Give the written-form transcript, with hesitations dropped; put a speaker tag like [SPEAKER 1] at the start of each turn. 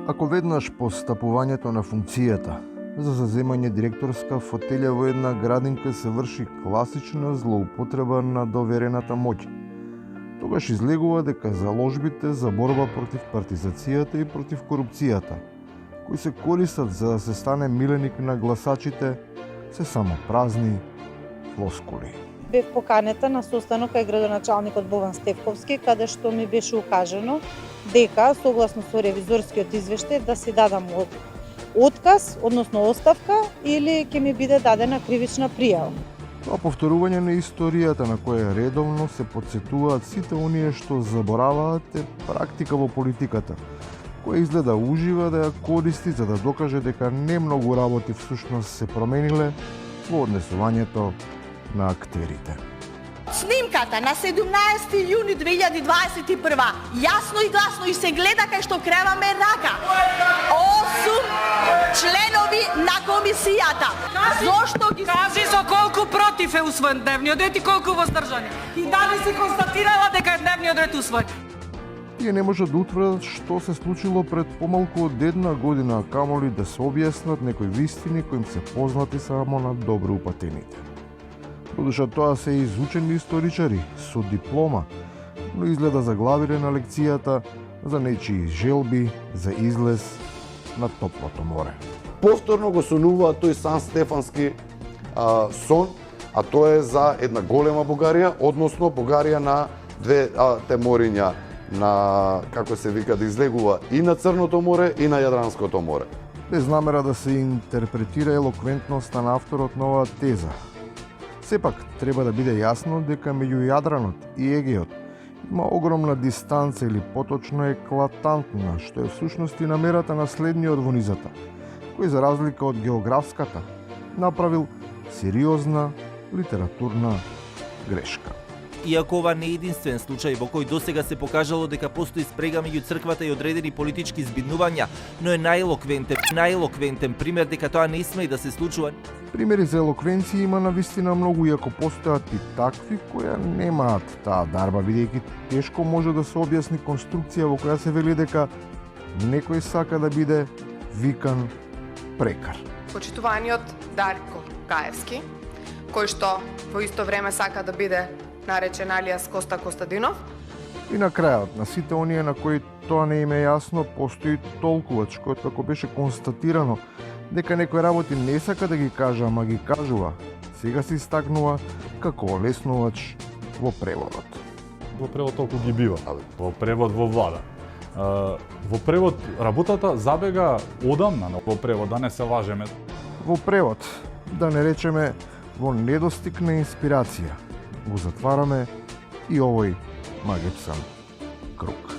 [SPEAKER 1] Ако веднаш по стапувањето на функцијата за заземање директорска фотелја во една градинка се врши класична злоупотреба на доверената моќ, тогаш излегува дека заложбите за борба против партизацијата и против корупцијата, кои се користат за да се стане миленик на гласачите, се само празни флоскули.
[SPEAKER 2] Бев поканета на состанок кај градоначалникот Бован Стефковски, каде што ми беше укажано дека, согласно со ревизорскиот извештај, да си дадам отказ, односно оставка, или ќе ми биде дадена кривична пријава.
[SPEAKER 1] Тоа повторување на историјата на која редовно се подсетуваат сите оние што забораваат е практика во политиката, која изгледа ужива да ја користи за да докаже дека не многу работи всушност се промениле во однесувањето на актерите.
[SPEAKER 3] Снимката на 17 јуни 2021 јасно и гласно и се гледа кај што креваме рака. 8 членови на комисијата. Зошто ги
[SPEAKER 4] кажи со колку против е усвоен дневниот ред и колку воздржани? И дали си констатирала дека е дневниот ред усвоен?
[SPEAKER 1] Тие не можат да утврдат што се случило пред помалку од една година, а камоли да се објаснат некои вистини кои им се познати само на добро упатените. Додуша тоа се изучени историчари со диплома, но изгледа заглавиле на лекцијата за нечии желби за излез на топлото море.
[SPEAKER 5] Повторно го сонуваат тој Сан Стефански сон, а тоа е за една голема Бугарија, односно Бугарија на две мориња, на, како се вика, да излегува и на Црното море и на Јадранското море.
[SPEAKER 1] Без намера да се интерпретира елоквентноста на авторот на оваа теза. Сепак, треба да биде јасно дека меѓу Јадранот и Егеот има огромна дистанца или поточно еклатантна, што е всушност и намерата на следниот во низата, кој за разлика од географската направил сериозна литературна грешка.
[SPEAKER 6] Иако ова не е единствен случај во кој досега се покажало дека постои спрега меѓу црквата и одредени политички збиднувања, но е најелоквентен пример дека тоа не сме и да се случува.
[SPEAKER 1] Примери за елоквенција има навистина многу, иако постојат и такви кои немаат таа дарба, бидејќи тешко може да се објасни конструкција во која се вели дека некој сака да биде викан прекар.
[SPEAKER 7] Почитуваниот Дарко Гаевски, кој што во исто време сака да биде наречен алијас Коста Костадинов.
[SPEAKER 1] И на крајот, на сите оние на кои тоа не им е јасно, постои толкувач, кој како беше констатирано дека некои работи не сака да ги кажа, ама ги кажува, сега се истакнува како олеснувач во преводот.
[SPEAKER 8] Во превод толку ги бива, во превод во влада. Во превод работата забега одамна, но во превод да не се лажеме.
[SPEAKER 1] Во превод, да не речеме во недостиг на инспирација, го затвараме и овој магичен круг.